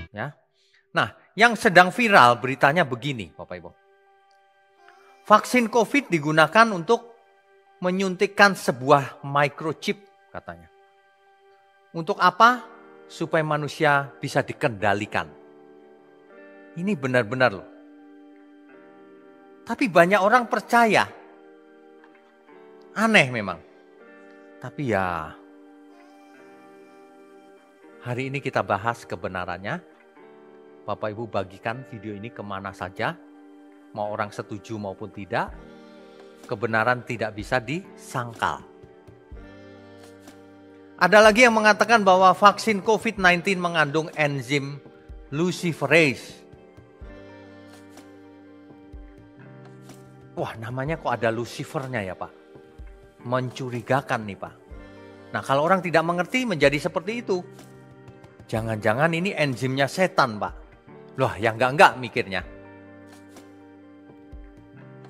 Ya. Nah, yang sedang viral beritanya begini, Bapak Ibu. Vaksin COVID digunakan untuk menyuntikkan sebuah microchip katanya. Untuk apa? Supaya manusia bisa dikendalikan. Ini benar-benar loh. Tapi banyak orang percaya. Aneh memang. Tapi ya, hari ini kita bahas kebenarannya. Bapak Ibu bagikan video ini kemana saja. Mau orang setuju maupun tidak. Kebenaran tidak bisa disangkal. Ada lagi yang mengatakan bahwa vaksin COVID-19 mengandung enzim luciferase. Wah, namanya kok ada lucifernya ya Pak? Mencurigakan nih Pak. Nah, kalau orang tidak mengerti menjadi seperti itu. Jangan-jangan ini enzimnya setan Pak. Loh, ya enggak mikirnya.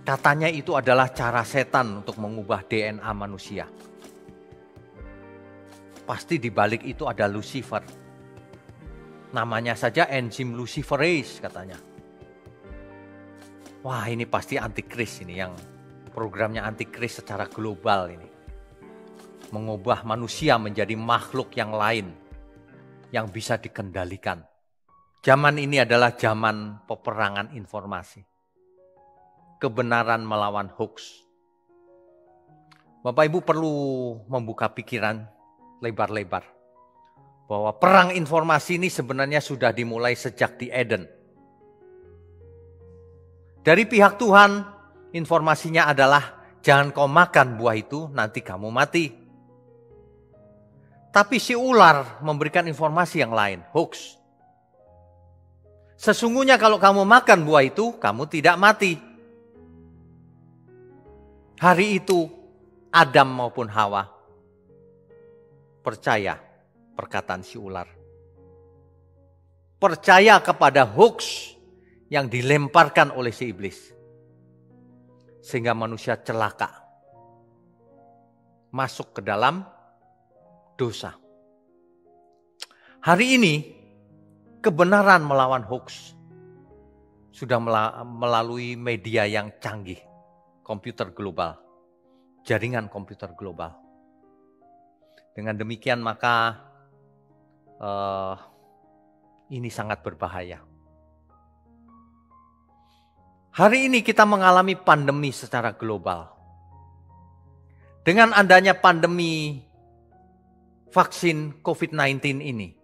Katanya itu adalah cara setan untuk mengubah DNA manusia. Pasti di balik itu ada Lucifer. Namanya saja enzim luciferase katanya. Wah, ini pasti antikris ini yang programnya antikris secara global ini. Mengubah manusia menjadi makhluk yang lain yang bisa dikendalikan. Zaman ini adalah zaman peperangan informasi. Kebenaran melawan hoax. Bapak Ibu perlu membuka pikiran lebar-lebar. Bahwa perang informasi ini sebenarnya sudah dimulai sejak di Eden. Dari pihak Tuhan, informasinya adalah jangan kau makan buah itu, nanti kamu mati. Tapi si ular memberikan informasi yang lain, hoax. Sesungguhnya kalau kamu makan buah itu, kamu tidak mati. Hari itu, Adam maupun Hawa percaya perkataan si ular. Percaya kepada hoax yang dilemparkan oleh si iblis. Sehingga manusia celaka. Masuk ke dalam dosa. Hari ini, kebenaran melawan hoax sudah melalui media yang canggih. Komputer global, jaringan komputer global. Dengan demikian maka ini sangat berbahaya. Hari ini kita mengalami pandemi secara global. Dengan adanya pandemi vaksin COVID-19 ini,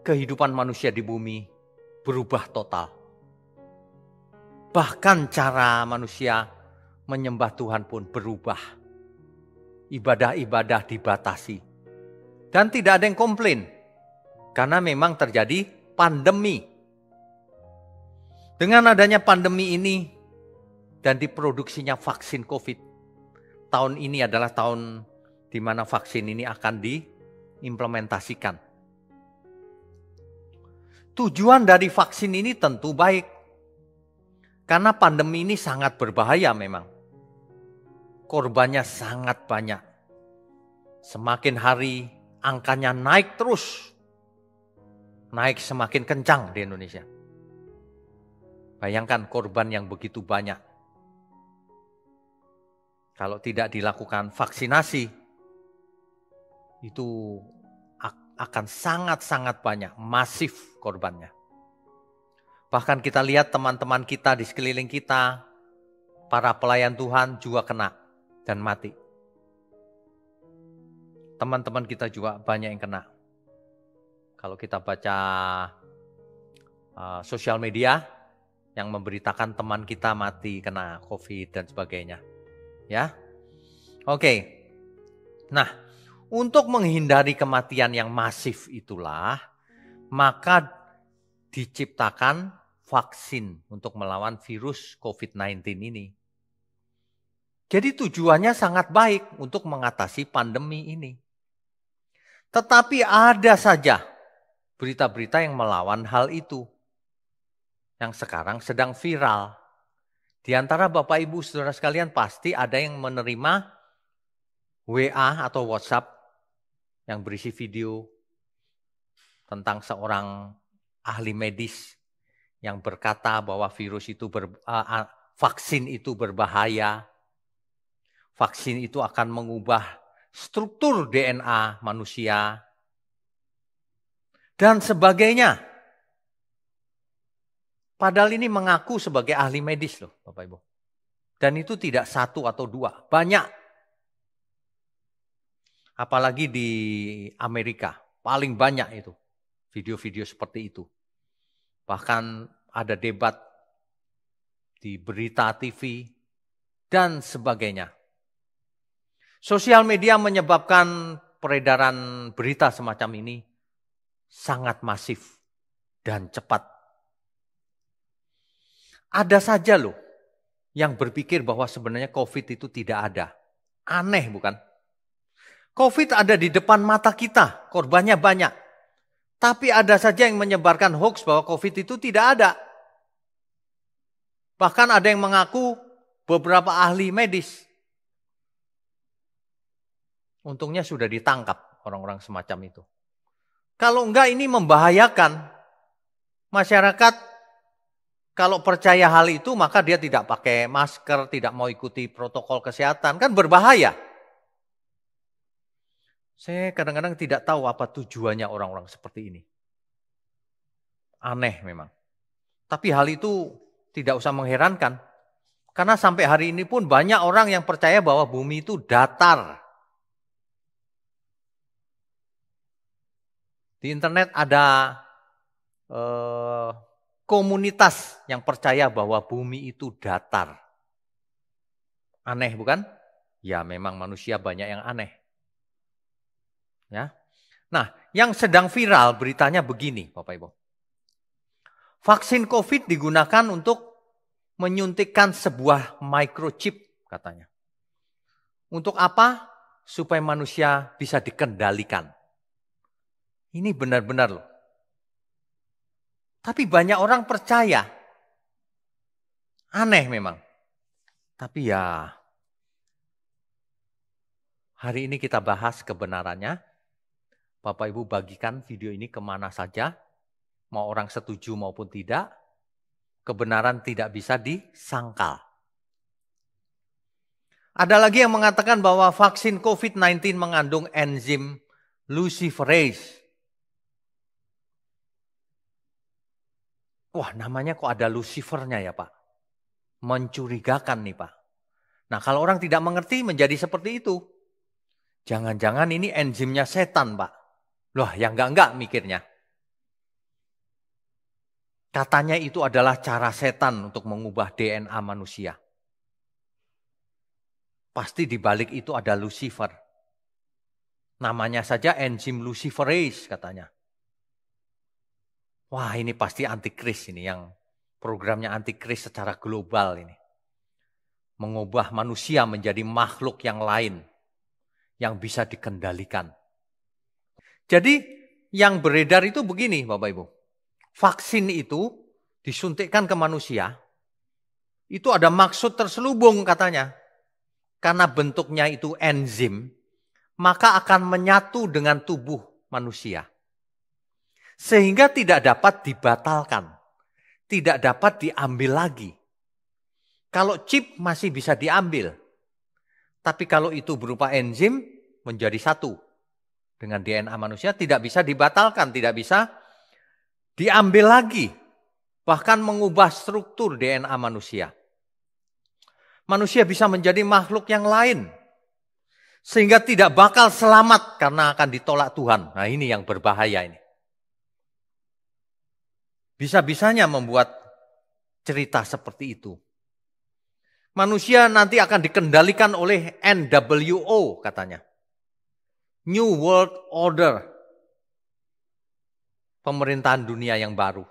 kehidupan manusia di bumi berubah total. Bahkan cara manusia menyembah Tuhan pun berubah. Ibadah-ibadah dibatasi. Dan tidak ada yang komplain. Karena memang terjadi pandemi. Dengan adanya pandemi ini dan diproduksinya vaksin COVID. Tahun ini adalah tahun di mana vaksin ini akan diimplementasikan. Tujuan dari vaksin ini tentu baik. Karena pandemi ini sangat berbahaya memang. Korbannya sangat banyak. Semakin hari angkanya naik terus. Naik semakin kencang di Indonesia. Bayangkan korban yang begitu banyak. Kalau tidak dilakukan vaksinasi, itu akan sangat-sangat banyak, masif korbannya. Bahkan kita lihat teman-teman kita di sekeliling kita, para pelayan Tuhan juga kena dan mati. Teman-teman kita juga banyak yang kena. Kalau kita baca sosial media yang memberitakan teman kita mati kena COVID dan sebagainya. Ya, oke. Nah, untuk menghindari kematian yang masif itulah, maka diciptakan vaksin untuk melawan virus COVID-19 ini. Jadi tujuannya sangat baik untuk mengatasi pandemi ini. Tetapi ada saja berita-berita yang melawan hal itu. Yang sekarang sedang viral. Di antara Bapak Ibu Saudara sekalian pasti ada yang menerima WA atau WhatsApp yang berisi video tentang seorang ahli medis yang berkata bahwa vaksin itu berbahaya, vaksin itu akan mengubah struktur DNA manusia, dan sebagainya. Padahal ini mengaku sebagai ahli medis loh, Bapak Ibu. Dan itu tidak satu atau dua, banyak. Apalagi di Amerika, paling banyak itu video-video seperti itu. Bahkan ada debat di berita TV dan sebagainya. Sosial media menyebabkan peredaran berita semacam ini sangat masif dan cepat. Ada saja loh yang berpikir bahwa sebenarnya COVID itu tidak ada. Aneh bukan? COVID ada di depan mata kita, korbannya banyak. Tapi ada saja yang menyebarkan hoax bahwa COVID itu tidak ada. Bahkan ada yang mengaku beberapa ahli medis. Untungnya sudah ditangkap orang-orang semacam itu. Kalau enggak ini membahayakan masyarakat. Kalau percaya hal itu maka dia tidak pakai masker, tidak mau ikuti protokol kesehatan. Kan berbahaya. Saya kadang-kadang tidak tahu apa tujuannya orang-orang seperti ini. Aneh memang. Tapi hal itu tidak usah mengherankan. Karena sampai hari ini pun banyak orang yang percaya bahwa bumi itu datar. Di internet ada komunitas yang percaya bahwa bumi itu datar. Aneh bukan? Ya memang manusia banyak yang aneh. Ya. Nah, yang sedang viral beritanya begini, Bapak Ibu. Vaksin COVID digunakan untuk menyuntikkan sebuah microchip katanya. Untuk apa? Supaya manusia bisa dikendalikan. Ini benar-benar loh. Tapi banyak orang percaya. Aneh memang. Tapi ya, hari ini kita bahas kebenarannya. Bapak Ibu bagikan video ini kemana saja, mau orang setuju maupun tidak, kebenaran tidak bisa disangkal. Ada lagi yang mengatakan bahwa vaksin COVID-19 mengandung enzim luciferase. Wah, namanya kok ada lucifernya ya Pak? Mencurigakan nih Pak. Nah kalau orang tidak mengerti menjadi seperti itu. Jangan-jangan ini enzimnya setan Pak. Loh, yang enggak mikirnya. Katanya itu adalah cara setan untuk mengubah DNA manusia. Pasti di balik itu ada Lucifer. Namanya saja enzim luciferase katanya. Wah, ini pasti antikris ini yang programnya antikris secara global ini. Mengubah manusia menjadi makhluk yang lain yang bisa dikendalikan. Jadi yang beredar itu begini Bapak Ibu. Vaksin itu disuntikkan ke manusia. Itu ada maksud terselubung katanya. Karena bentuknya itu enzim, maka akan menyatu dengan tubuh manusia. Sehingga tidak dapat dibatalkan. Tidak dapat diambil lagi. Kalau chip masih bisa diambil. Tapi kalau itu berupa enzim menjadi satu. Dengan DNA manusia tidak bisa dibatalkan, tidak bisa diambil lagi. Bahkan mengubah struktur DNA manusia. Manusia bisa menjadi makhluk yang lain. Sehingga tidak bakal selamat karena akan ditolak Tuhan. Nah ini yang berbahaya ini. Bisa-bisanya membuat cerita seperti itu. Manusia nanti akan dikendalikan oleh NWO katanya. New World Order. Pemerintahan dunia yang baru.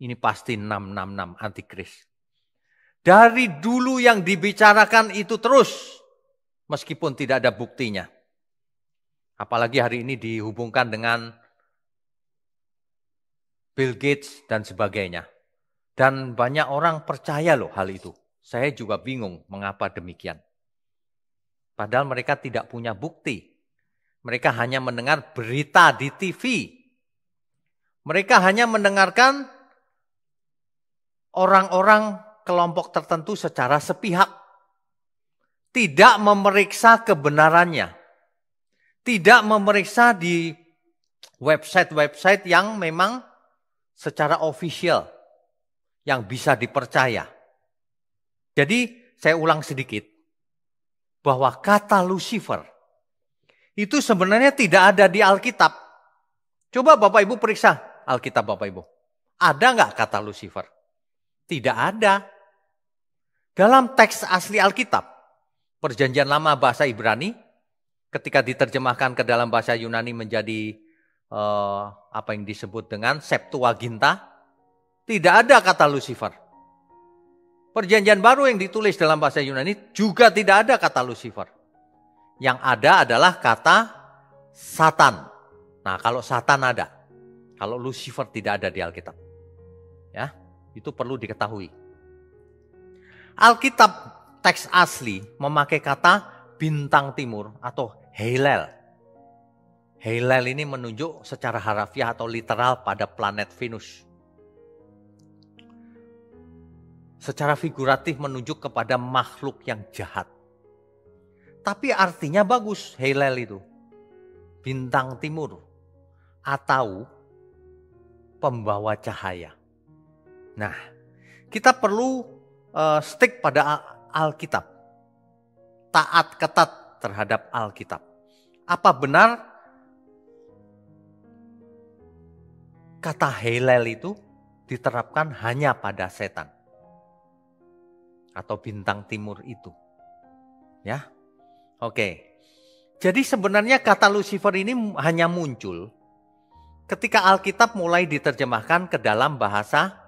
Ini pasti 666 antikris. Dari dulu yang dibicarakan itu terus. Meskipun tidak ada buktinya. Apalagi hari ini dihubungkan dengan Bill Gates dan sebagainya. Dan banyak orang percaya loh hal itu. Saya juga bingung mengapa demikian. Padahal mereka tidak punya bukti. Mereka hanya mendengar berita di TV. Mereka hanya mendengarkan orang-orang kelompok tertentu secara sepihak. Tidak memeriksa kebenarannya. Tidak memeriksa di website-website yang memang secara official, yang bisa dipercaya. Jadi saya ulang sedikit, bahwa kata Lucifer itu sebenarnya tidak ada di Alkitab. Coba Bapak Ibu periksa Alkitab Bapak Ibu. Ada nggak kata Lucifer? Tidak ada. Dalam teks asli Alkitab, Perjanjian Lama bahasa Ibrani, ketika diterjemahkan ke dalam bahasa Yunani menjadi apa yang disebut dengan Septuaginta, tidak ada kata Lucifer. Perjanjian baru yang ditulis dalam bahasa Yunani juga tidak ada kata Lucifer. Yang ada adalah kata Satan. Nah, kalau Satan ada, kalau Lucifer tidak ada di Alkitab. Ya, itu perlu diketahui. Alkitab teks asli memakai kata bintang timur atau Helel. Helel ini menunjuk secara harafiah atau literal pada planet Venus. Secara figuratif menunjuk kepada makhluk yang jahat. Tapi artinya bagus, Helel itu. Bintang timur atau pembawa cahaya. Nah, kita perlu stick pada Alkitab. Taat ketat terhadap Alkitab. Apa benar kata Helel itu diterapkan hanya pada setan? Atau bintang timur itu. Ya. Oke. Jadi sebenarnya kata Lucifer ini hanya muncul ketika Alkitab mulai diterjemahkan ke dalam bahasa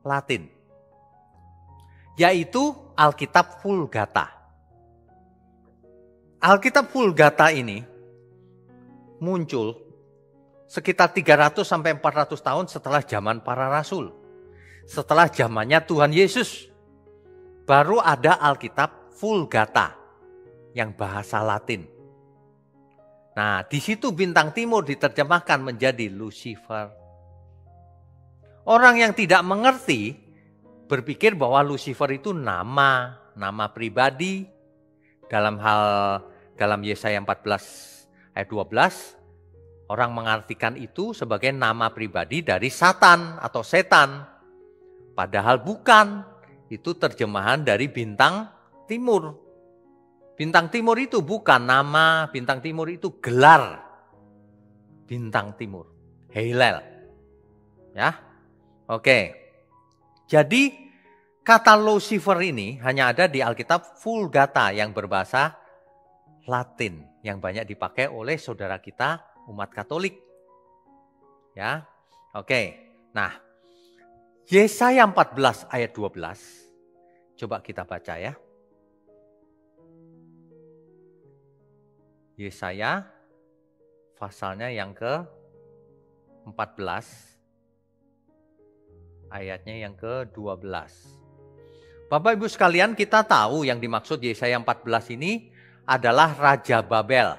Latin. Yaitu Alkitab Vulgata. Alkitab Vulgata ini muncul sekitar 300 sampai 400 tahun setelah zaman para rasul. Setelah zamannya Tuhan Yesus, baru ada Alkitab Vulgata yang bahasa Latin. Nah, di situ bintang timur diterjemahkan menjadi Lucifer. Orang yang tidak mengerti berpikir bahwa Lucifer itu nama pribadi. Dalam Yesaya 14 ayat 12, orang mengartikan itu sebagai nama pribadi dari Satan atau setan. Padahal bukan, itu terjemahan dari bintang timur. Bintang timur itu bukan nama, bintang timur itu gelar. Bintang timur, Helel. Ya, oke. Jadi kata Lucifer ini hanya ada di Alkitab Vulgata yang berbahasa Latin, yang banyak dipakai oleh saudara kita umat Katolik. Ya, oke. Nah, Yesaya 14 ayat 12. Coba kita baca ya. Yesaya pasalnya yang ke-14. Ayatnya yang ke-12. Bapak Ibu sekalian, kita tahu yang dimaksud Yesaya 14 ini adalah Raja Babel.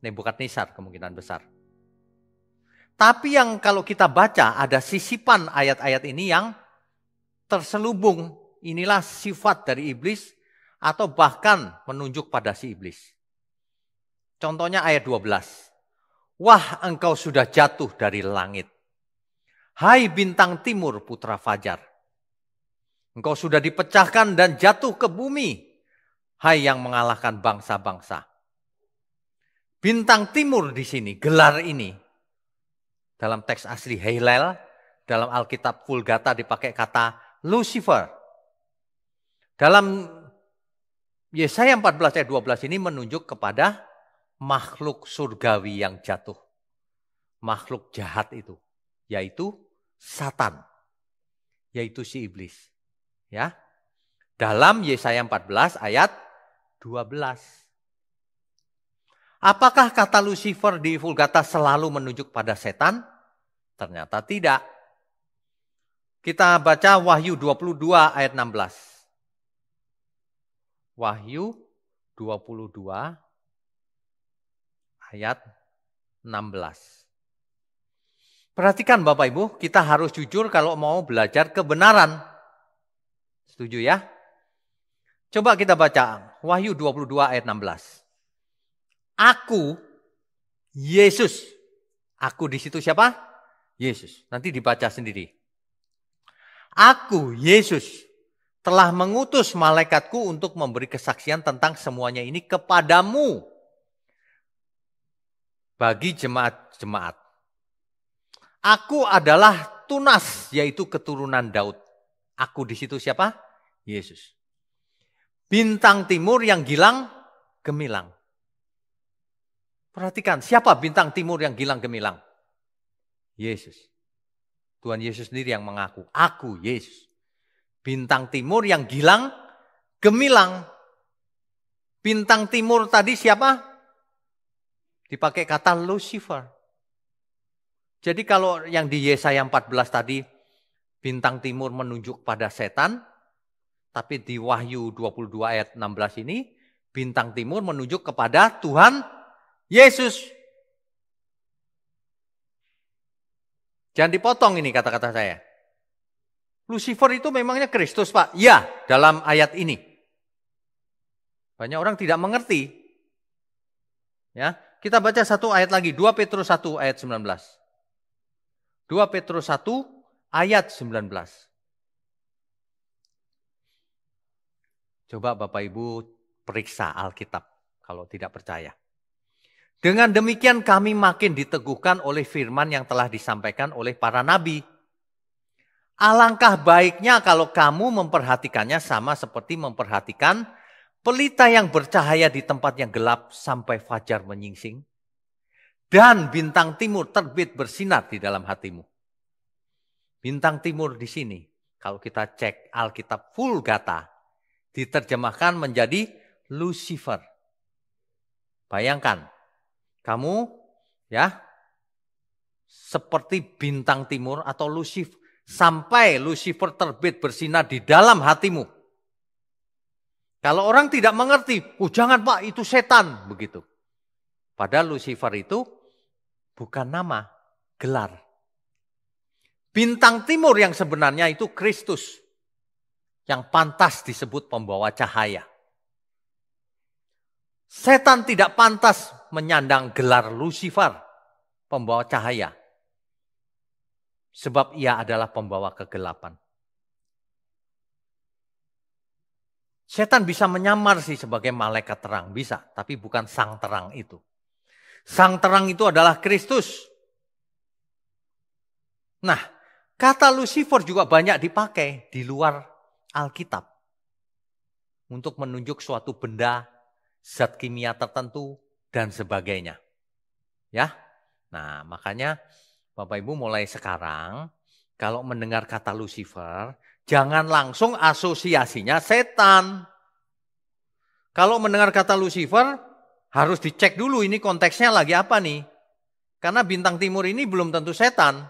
Nebukadnezar kemungkinan besar. Tapi yang kalau kita baca ada sisipan ayat-ayat ini yang terselubung. Inilah sifat dari iblis atau bahkan menunjuk pada si iblis. Contohnya ayat 12. Wah, engkau sudah jatuh dari langit. Hai bintang timur putra fajar. Engkau sudah dipecahkan dan jatuh ke bumi. Hai yang mengalahkan bangsa-bangsa. Bintang timur di sini, gelar ini. Dalam teks asli Helel, dalam Alkitab Vulgata dipakai kata Lucifer. Dalam Yesaya 14 ayat 12 ini menunjuk kepada makhluk surgawi yang jatuh. Makhluk jahat itu, yaitu Satan, yaitu si iblis. Ya. Dalam Yesaya 14 ayat 12. Apakah kata Lucifer di Vulgata selalu menunjuk pada setan? Ternyata tidak. Kita baca Wahyu 22 ayat 16. Wahyu 22 ayat 16. Perhatikan Bapak Ibu, kita harus jujur kalau mau belajar kebenaran. Setuju ya? Coba kita baca Wahyu 22 ayat 16. Aku, Yesus. Aku di situ siapa? Yesus. Nanti dibaca sendiri. Aku, Yesus, telah mengutus malaikatku untuk memberi kesaksian tentang semuanya ini kepadamu. Bagi jemaat-jemaat. Aku adalah tunas, yaitu keturunan Daud. Aku di situ siapa? Yesus. Bintang timur yang gilang, gemilang. Perhatikan, siapa bintang timur yang gilang gemilang? Yesus. Tuhan Yesus sendiri yang mengaku, aku Yesus. Bintang timur yang gilang gemilang. Bintang timur tadi siapa? Dipakai kata Lucifer. Jadi kalau yang di Yesaya 14 tadi, bintang timur menunjuk pada setan, tapi di Wahyu 22 ayat 16 ini, bintang timur menunjuk kepada Tuhan Yesus. Jangan dipotong ini kata-kata saya. Lucifer itu memangnya Kristus, Pak? Ya, dalam ayat ini. Banyak orang tidak mengerti. Ya, kita baca satu ayat lagi, 2 Petrus 1 ayat 19. 2 Petrus 1 ayat 19. Coba Bapak Ibu periksa Alkitab kalau tidak percaya. Dengan demikian kami makin diteguhkan oleh firman yang telah disampaikan oleh para nabi. Alangkah baiknya kalau kamu memperhatikannya sama seperti memperhatikan pelita yang bercahaya di tempat yang gelap sampai fajar menyingsing. Dan bintang timur terbit bersinar di dalam hatimu. Bintang timur di sini, kalau kita cek Alkitab Vulgata, diterjemahkan menjadi Lucifer. Bayangkan, kamu ya seperti bintang timur atau Lucifer, sampai Lucifer terbit bersinar di dalam hatimu. Kalau orang tidak mengerti, oh jangan Pak, itu setan, begitu. Padahal Lucifer itu bukan nama, gelar. Bintang timur yang sebenarnya itu Kristus, yang pantas disebut pembawa cahaya. Setan tidak pantas menyandang gelar Lucifer, pembawa cahaya. Sebab ia adalah pembawa kegelapan. Setan bisa menyamar sih sebagai malaikat terang, bisa. Tapi bukan sang terang itu. Sang terang itu adalah Kristus. Nah, kata Lucifer juga banyak dipakai di luar Alkitab. Untuk menunjuk suatu benda, zat kimia tertentu, dan sebagainya. Ya, nah makanya Bapak Ibu mulai sekarang, kalau mendengar kata Lucifer, jangan langsung asosiasinya setan. Kalau mendengar kata Lucifer, harus dicek dulu ini konteksnya lagi apa nih. Karena bintang timur ini belum tentu setan.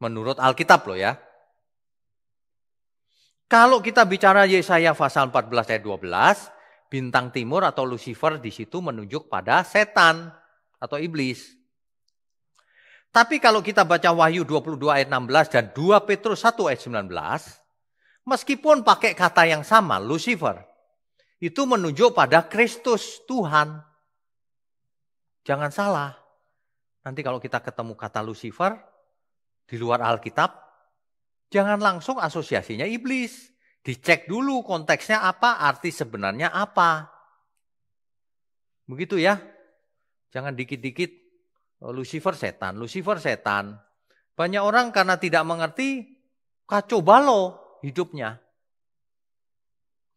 Menurut Alkitab loh ya. Kalau kita bicara Yesaya pasal 14 ayat 12, bintang timur atau Lucifer di situ menunjuk pada setan atau iblis. Tapi kalau kita baca Wahyu 22 ayat 16 dan 2 Petrus 1 ayat 19, meskipun pakai kata yang sama, Lucifer, itu menunjuk pada Kristus Tuhan. Jangan salah. Nanti kalau kita ketemu kata Lucifer di luar Alkitab, jangan langsung asosiasinya iblis. Dicek dulu konteksnya apa, arti sebenarnya apa. Begitu ya. Jangan dikit-dikit Lucifer setan, Lucifer setan. Banyak orang karena tidak mengerti, kacau balau hidupnya.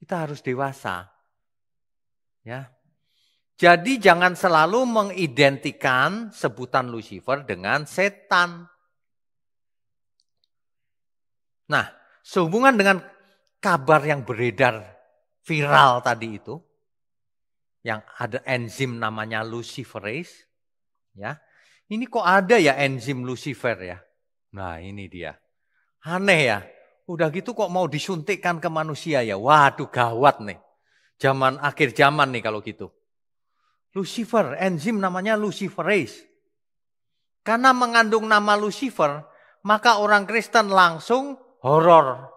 Kita harus dewasa. Ya. Jadi jangan selalu mengidentikan sebutan Lucifer dengan setan. Nah, sehubungan dengan kabar yang beredar viral tadi itu, yang ada enzim namanya luciferase, ya. Ini kok ada ya enzim Lucifer ya? Nah ini dia. Aneh ya. Udah gitu kok mau disuntikkan ke manusia ya? Waduh gawat nih. Akhir zaman nih kalau gitu. Lucifer, enzim namanya luciferase. Karena mengandung nama Lucifer, maka orang Kristen langsung horor.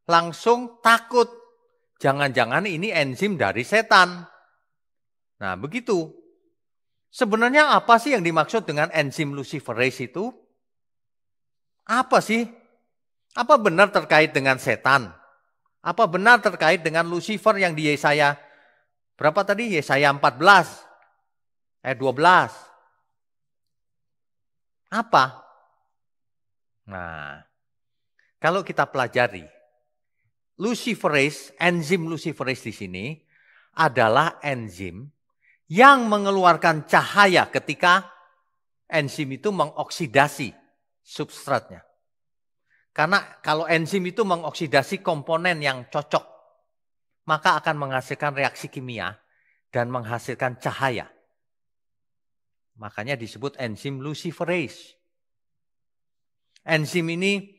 Langsung takut. Jangan-jangan ini enzim dari setan. Nah, begitu. Sebenarnya apa sih yang dimaksud dengan enzim luciferase itu? Apa sih? Apa benar terkait dengan setan? Apa benar terkait dengan Lucifer yang di Yesaya? Berapa tadi? Yesaya 14 ayat 12. Apa? Nah, kalau kita pelajari, luciferase, enzim luciferase di sini adalah enzim yang mengeluarkan cahaya ketika enzim itu mengoksidasi substratnya. Karena kalau enzim itu mengoksidasi komponen yang cocok, maka akan menghasilkan reaksi kimia dan menghasilkan cahaya. Makanya disebut enzim luciferase. Enzim ini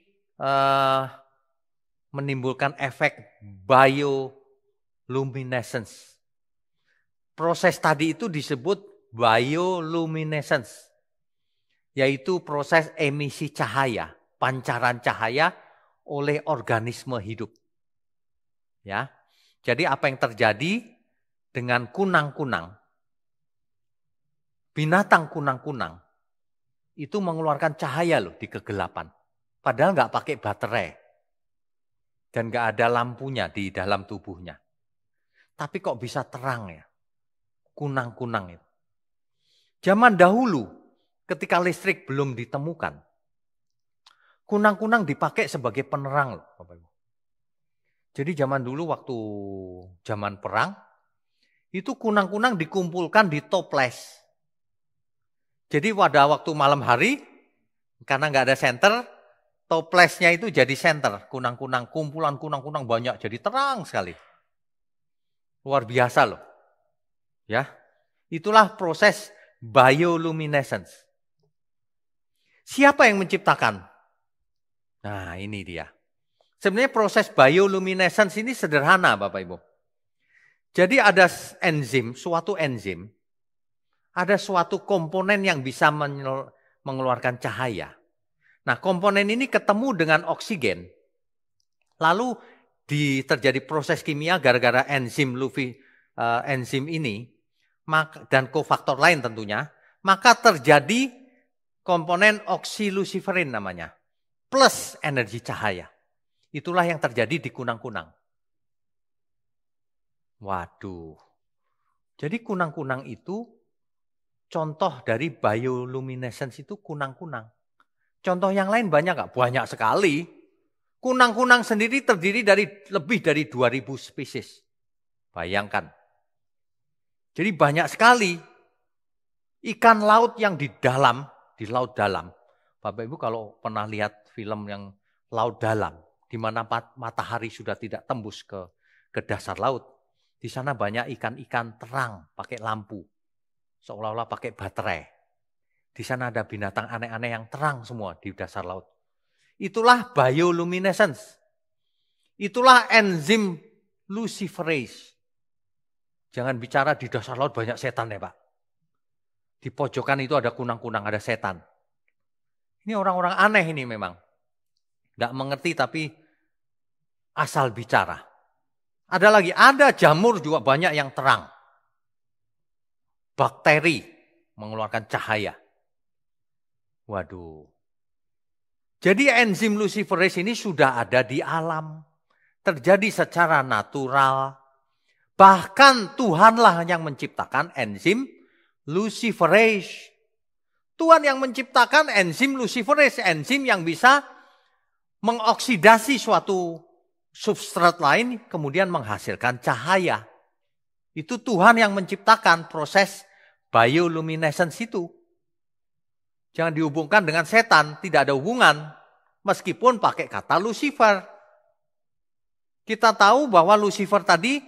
menimbulkan efek bioluminescence. Proses tadi itu disebut bioluminescence, yaitu proses emisi cahaya, pancaran cahaya oleh organisme hidup. Ya. Jadi apa yang terjadi dengan kunang-kunang? Binatang kunang-kunang itu mengeluarkan cahaya loh di kegelapan. Padahal nggak pakai baterai. Dan nggak ada lampunya di dalam tubuhnya. Tapi kok bisa terang ya? Kunang-kunang itu. Zaman dahulu ketika listrik belum ditemukan, kunang-kunang dipakai sebagai penerang loh, Bapak Ibu. Jadi zaman dulu waktu zaman perang, itu kunang-kunang dikumpulkan di toples. Jadi pada waktu malam hari, karena nggak ada senter, toplesnya itu jadi senter. Kunang-kunang, kumpulan kunang-kunang banyak, jadi terang sekali. Luar biasa loh. Ya, itulah proses bioluminescence. Siapa yang menciptakan? Nah, ini dia. Sebenarnya proses bioluminescence ini sederhana, Bapak Ibu. Jadi ada enzim, suatu enzim, ada suatu komponen yang bisa mengeluarkan cahaya. Nah, komponen ini ketemu dengan oksigen. Lalu terjadi proses kimia gara-gara enzim ini dan kofaktor lain tentunya, maka terjadi komponen oksiluciferin namanya, plus energi cahaya. Itulah yang terjadi di kunang-kunang. Waduh. Jadi kunang-kunang itu contoh dari bioluminescence itu kunang-kunang. Contoh yang lain banyak nggak? Banyak sekali. Kunang-kunang sendiri terdiri dari lebih dari 2000 spesies. Bayangkan. Jadi banyak sekali ikan laut yang di laut dalam. Bapak Ibu kalau pernah lihat film yang laut dalam, di mana matahari sudah tidak tembus ke dasar laut. Di sana banyak ikan-ikan terang pakai lampu. Seolah-olah pakai baterai. Di sana ada binatang aneh-aneh yang terang semua di dasar laut. Itulah bioluminescence. Itulah enzim luciferase. Jangan bicara di dasar laut banyak setan ya Pak. Di pojokan itu ada kunang-kunang, ada setan. Ini orang-orang aneh ini memang. Nggak mengerti tapi asal bicara. Ada lagi, ada jamur juga banyak yang terang. Bakteri mengeluarkan cahaya. Waduh. Jadi enzim luciferase ini sudah ada di alam. Terjadi secara natural. Bahkan Tuhanlah yang menciptakan enzim luciferase. Tuhan yang menciptakan enzim luciferase. Enzim yang bisa mengoksidasi suatu substrat lain kemudian menghasilkan cahaya. Itu Tuhan yang menciptakan proses bioluminescence itu. Jangan dihubungkan dengan setan, tidak ada hubungan. Meskipun pakai kata Lucifer. Kita tahu bahwa Lucifer tadi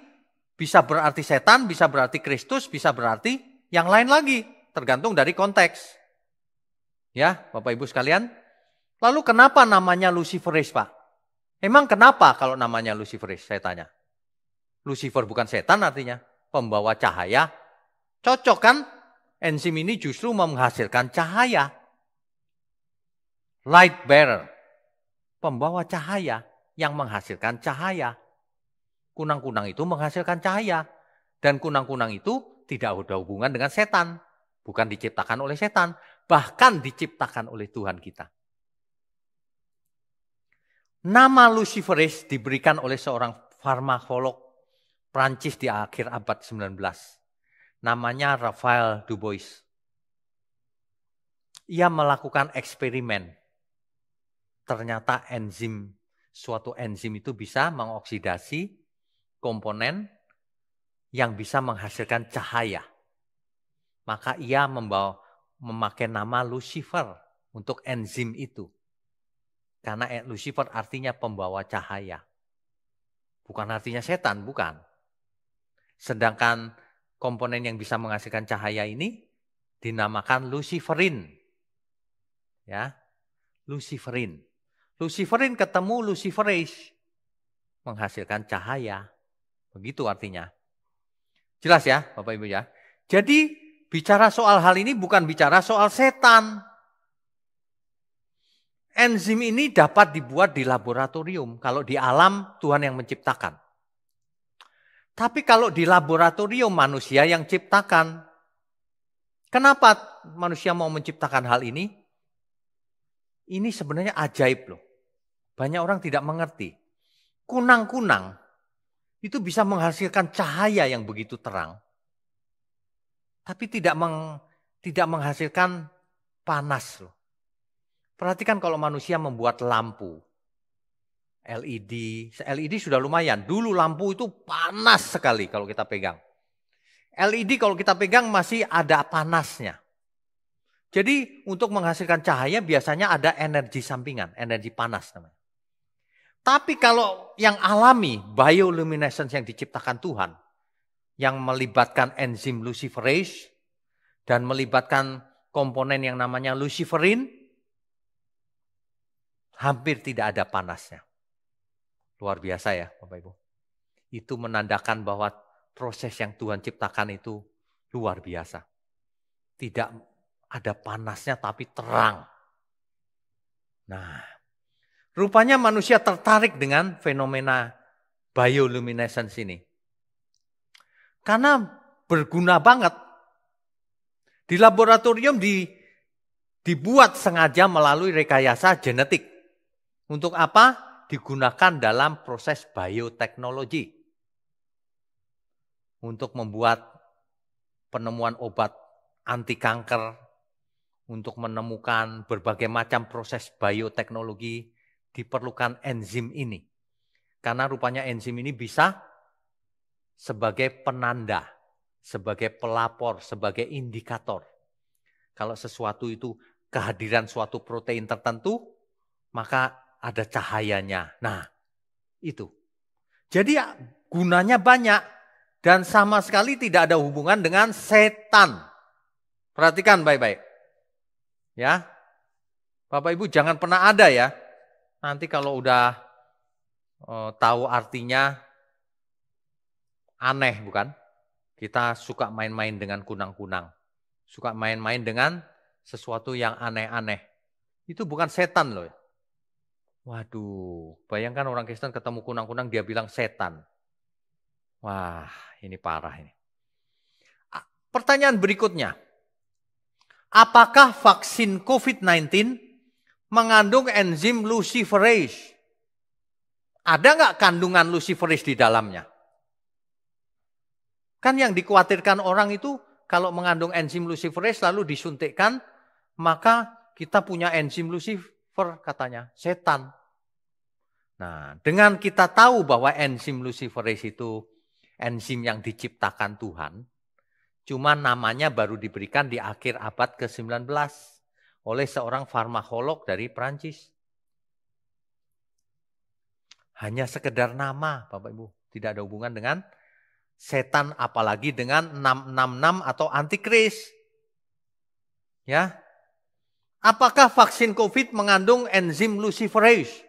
bisa berarti setan, bisa berarti Kristus, bisa berarti yang lain lagi. Tergantung dari konteks. Ya, Bapak Ibu sekalian. Lalu kenapa namanya Luciferase, Pak? Emang kenapa kalau namanya Luciferase, saya tanya. Lucifer bukan setan artinya, pembawa cahaya. Cocok kan? enzim ini justru menghasilkan cahaya. Light bearer, pembawa cahaya yang menghasilkan cahaya. Kunang-kunang itu menghasilkan cahaya. Dan kunang-kunang itu tidak ada hubungan dengan setan. Bukan diciptakan oleh setan, bahkan diciptakan oleh Tuhan kita. Nama Luciferase diberikan oleh seorang farmakolog Prancis di akhir abad 19. Namanya Raphael Dubois. Ia melakukan eksperimen. Ternyata suatu enzim itu bisa mengoksidasi komponen yang bisa menghasilkan cahaya. Maka ia memakai nama Lucifer untuk enzim itu. Karena Lucifer artinya pembawa cahaya. Bukan artinya setan, bukan. Sedangkan komponen yang bisa menghasilkan cahaya ini dinamakan luciferin. Ya, luciferin. Luciferin ketemu luciferase, menghasilkan cahaya. Begitu artinya. Jelas ya Bapak Ibu ya. Jadi bicara soal hal ini bukan bicara soal setan. Enzim ini dapat dibuat di laboratorium. Kalau di alam Tuhan yang menciptakan. Tapi kalau di laboratorium manusia yang ciptakan. Kenapa manusia mau menciptakan hal ini? Ini sebenarnya ajaib loh. Banyak orang tidak mengerti. Kunang-kunang itu bisa menghasilkan cahaya yang begitu terang. Tapi tidak menghasilkan panas loh. Perhatikan kalau manusia membuat lampu. LED sudah lumayan. Dulu lampu itu panas sekali kalau kita pegang. LED kalau kita pegang masih ada panasnya. Jadi untuk menghasilkan cahaya biasanya ada energi sampingan, energi panas namanya. Tapi kalau yang alami, bioluminescence yang diciptakan Tuhan, yang melibatkan enzim luciferase dan melibatkan komponen yang namanya luciferin, hampir tidak ada panasnya. Luar biasa ya Bapak Ibu. Itu menandakan bahwa proses yang Tuhan ciptakan itu luar biasa. Tidak ada panasnya tapi terang. Nah, rupanya manusia tertarik dengan fenomena bioluminescence ini. Karena berguna banget. Di laboratorium dibuat sengaja melalui rekayasa genetik. Untuk apa? Digunakan dalam proses bioteknologi. Untuk membuat penemuan obat anti kanker, untuk menemukan berbagai macam proses bioteknologi, diperlukan enzim ini. Karena rupanya enzim ini bisa sebagai penanda, sebagai pelapor, sebagai indikator. Kalau sesuatu itu kehadiran suatu protein tertentu, maka ada cahayanya. Nah, itu. Jadi gunanya banyak dan sama sekali tidak ada hubungan dengan setan. Perhatikan baik-baik. Ya. Bapak Ibu jangan pernah ada ya. Nanti kalau udah tahu artinya aneh bukan? Kita suka main-main dengan kunang-kunang. Suka main-main dengan sesuatu yang aneh-aneh. Itu bukan setan loh. Waduh, bayangkan orang Kristen ketemu kunang-kunang dia bilang setan. Wah, ini parah ini. Pertanyaan berikutnya. Apakah vaksin COVID-19 mengandung enzim luciferase? Ada nggak kandungan luciferase di dalamnya? Kan yang dikhawatirkan orang itu kalau mengandung enzim luciferase lalu disuntikkan, maka kita punya enzim lucifer katanya, setan. Nah, dengan kita tahu bahwa enzim luciferase itu enzim yang diciptakan Tuhan, cuma namanya baru diberikan di akhir abad ke-19 oleh seorang farmakolog dari Prancis. Hanya sekedar nama, Bapak Ibu. Tidak ada hubungan dengan setan, apalagi dengan 666 atau antikris. Ya. Apakah vaksin COVID mengandung enzim luciferase?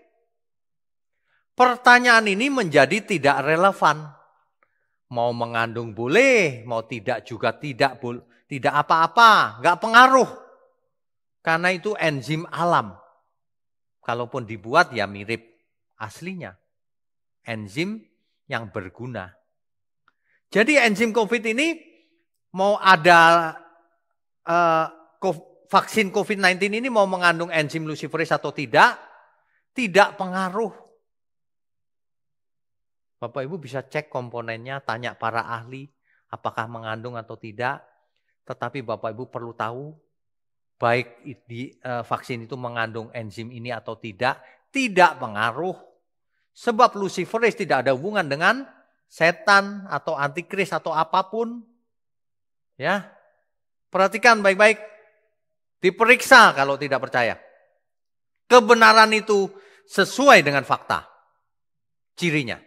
Pertanyaan ini menjadi tidak relevan. Mau mengandung boleh, mau tidak juga tidak boleh. Tidak apa-apa, nggak pengaruh. Karena itu enzim alam. Kalaupun dibuat ya mirip aslinya. Enzim yang berguna. Jadi enzim COVID ini mau ada vaksin COVID-19 ini mau mengandung enzim luciferase atau tidak pengaruh. Bapak Ibu bisa cek komponennya, tanya para ahli apakah mengandung atau tidak. Tetapi Bapak Ibu perlu tahu baik di vaksin itu mengandung enzim ini atau tidak pengaruh. Sebab luciferase tidak ada hubungan dengan setan atau antikris atau apapun. Ya. Perhatikan baik-baik. Diperiksa kalau tidak percaya. Kebenaran itu sesuai dengan fakta. Cirinya.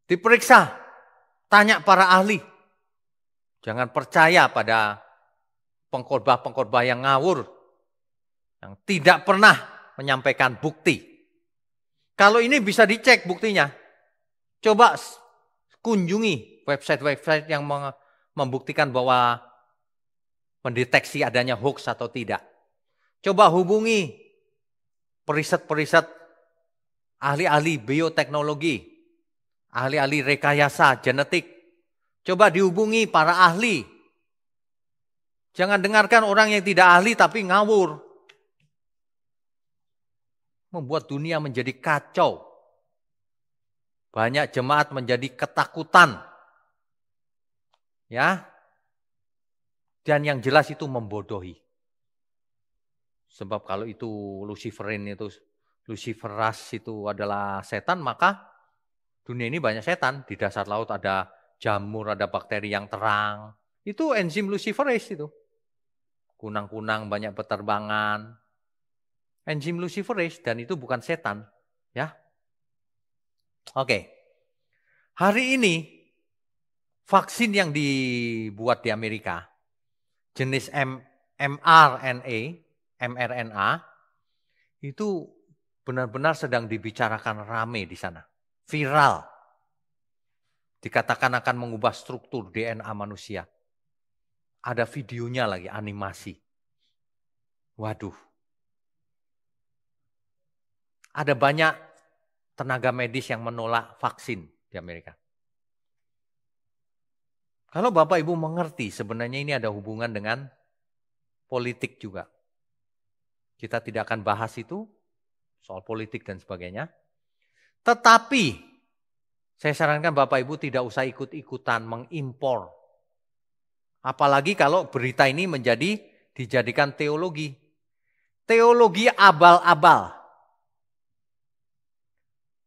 Diperiksa. Tanya para ahli. Jangan percaya pada pengkhotbah-pengkhotbah yang ngawur. Yang tidak pernah menyampaikan bukti. Kalau ini bisa dicek buktinya. Coba kunjungi website-website yang membuktikan bahwa mendeteksi adanya hoax atau tidak. Coba hubungi periset-periset ahli-ahli bioteknologi, ahli-ahli rekayasa genetik. Coba dihubungi para ahli. Jangan dengarkan orang yang tidak ahli tapi ngawur. Membuat dunia menjadi kacau. Banyak jemaat menjadi ketakutan. Ya. Dan yang jelas itu membodohi. Sebab kalau itu luciferase itu adalah setan, maka dunia ini banyak setan. Di dasar laut ada jamur, ada bakteri yang terang. Itu enzim luciferase itu. Kunang-kunang banyak berterbangan. Enzim luciferase dan itu bukan setan. Ya. Oke. Hari ini vaksin yang dibuat di Amerika jenis mRNA itu benar-benar sedang dibicarakan rame di sana. Viral. Dikatakan akan mengubah struktur DNA manusia. Ada videonya lagi, animasi. Waduh. Ada banyak tenaga medis yang menolak vaksin di Amerika. Kalau Bapak Ibu mengerti sebenarnya ini ada hubungan dengan politik juga. Kita tidak akan bahas itu, soal politik dan sebagainya. Tetapi saya sarankan Bapak Ibu tidak usah ikut-ikutan mengimpor. Apalagi kalau berita ini dijadikan teologi. Teologi abal-abal.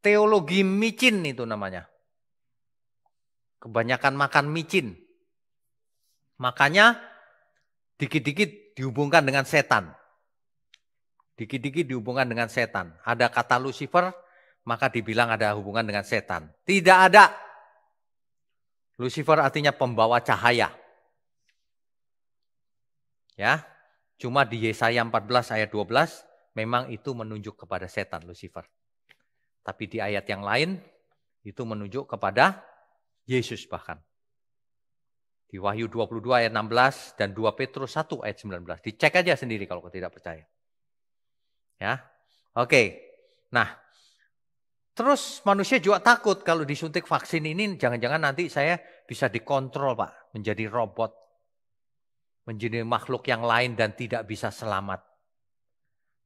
Teologi micin itu namanya. Kebanyakan makan micin. Makanya dikit-dikit dihubungkan dengan setan. Dikit-dikit dihubungkan dengan setan. Ada kata Lucifer, maka dibilang ada hubungan dengan setan. Tidak ada. Lucifer artinya pembawa cahaya. Ya, cuma di Yesaya 14 ayat 12 memang itu menunjuk kepada setan Lucifer. Tapi di ayat yang lain itu menunjuk kepada Yesus bahkan. Di Wahyu 22 ayat 16 dan 2 Petrus 1 ayat 19. Dicek aja sendiri kalau tidak percaya. Ya. Oke. Nah, terus manusia juga takut kalau disuntik vaksin ini jangan-jangan nanti saya bisa dikontrol, Pak, menjadi robot. Menjadi makhluk yang lain dan tidak bisa selamat.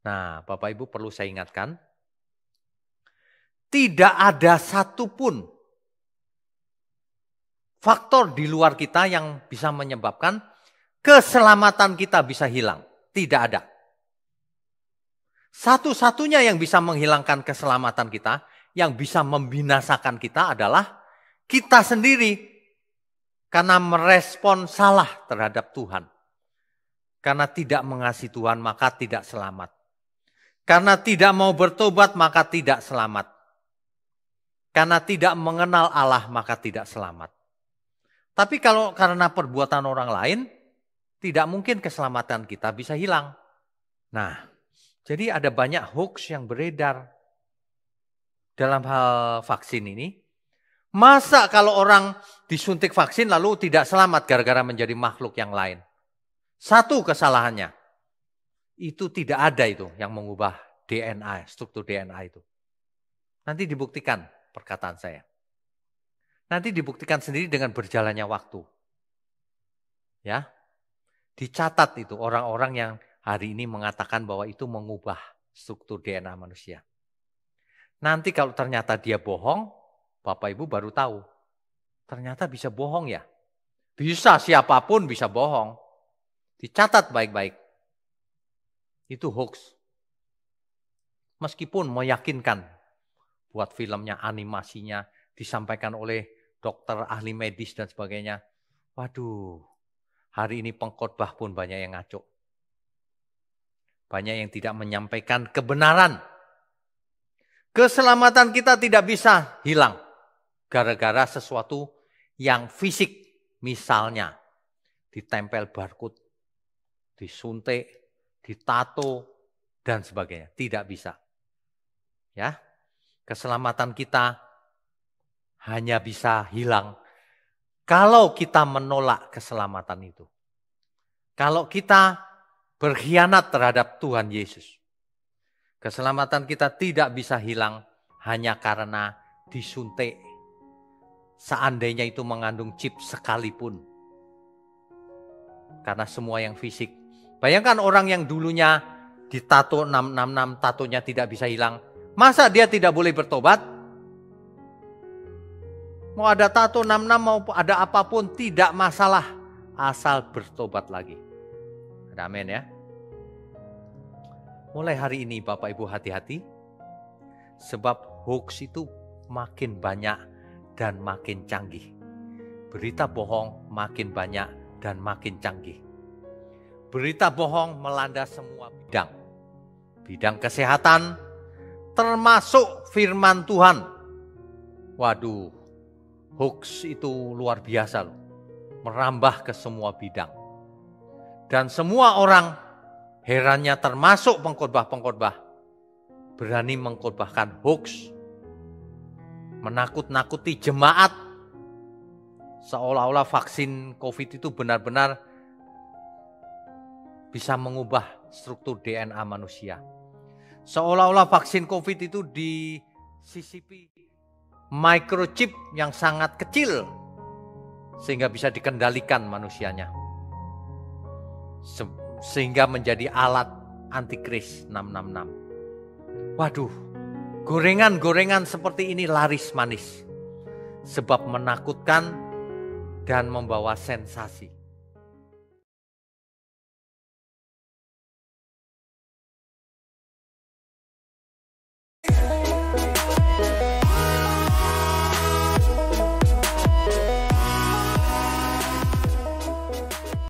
Nah, Bapak Ibu perlu saya ingatkan, tidak ada satupun faktor di luar kita yang bisa menyebabkan keselamatan kita bisa hilang. Tidak ada. Satu-satunya yang bisa menghilangkan keselamatan kita, yang bisa membinasakan kita adalah kita sendiri. Karena merespon salah terhadap Tuhan. Karena tidak mengasihi Tuhan maka tidak selamat. Karena tidak mau bertobat maka tidak selamat. Karena tidak mengenal Allah maka tidak selamat. Tapi kalau karena perbuatan orang lain, tidak mungkin keselamatan kita bisa hilang. Nah, jadi ada banyak hoax yang beredar dalam hal vaksin ini. Masa kalau orang disuntik vaksin lalu tidak selamat gara-gara menjadi makhluk yang lain? Satu kesalahannya, itu tidak ada itu yang mengubah DNA, struktur DNA itu. Nanti dibuktikan perkataan saya. Nanti dibuktikan sendiri dengan berjalannya waktu. Ya, dicatat itu orang-orang yang hari ini mengatakan bahwa itu mengubah struktur DNA manusia. Nanti kalau ternyata dia bohong, Bapak Ibu baru tahu. Ternyata bisa bohong ya. Bisa, siapapun bisa bohong. Dicatat baik-baik. Itu hoax. Meskipun meyakinkan, buat filmnya, animasinya, disampaikan oleh dokter ahli medis dan sebagainya. Waduh, hari ini pengkhotbah pun banyak yang ngaco. Banyak yang tidak menyampaikan kebenaran. Keselamatan kita tidak bisa hilang gara-gara sesuatu yang fisik. Misalnya ditempel barcode, disuntik, ditato, dan sebagainya. Tidak bisa. Ya, keselamatan kita hanya bisa hilang kalau kita menolak keselamatan itu. Kalau kita berkhianat terhadap Tuhan Yesus. Keselamatan kita tidak bisa hilang hanya karena disuntik. Seandainya itu mengandung chip sekalipun. Karena semua yang fisik. Bayangkan orang yang dulunya ditato 666, tatonya tidak bisa hilang. Masa dia tidak boleh bertobat? Mau ada tato 66, mau ada apapun, tidak masalah. Asal bertobat lagi. Amin ya. Mulai hari ini Bapak Ibu hati-hati. Sebab hoax itu makin banyak dan makin canggih. Berita bohong makin banyak dan makin canggih. Berita bohong melanda semua bidang. Bidang kesehatan, termasuk firman Tuhan. Waduh, hoax itu luar biasa loh. Merambah ke semua bidang. Dan semua orang, herannya termasuk pengkhotbah-pengkhotbah, berani mengkhotbahkan hoax. Menakut-nakuti jemaat. Seolah-olah vaksin COVID itu benar-benar bisa mengubah struktur DNA manusia. Seolah-olah vaksin COVID itu disisipi microchip yang sangat kecil sehingga bisa dikendalikan manusianya. Sehingga menjadi alat antikris 666. Waduh, gorengan-gorengan seperti ini laris manis. Sebab menakutkan dan membawa sensasi.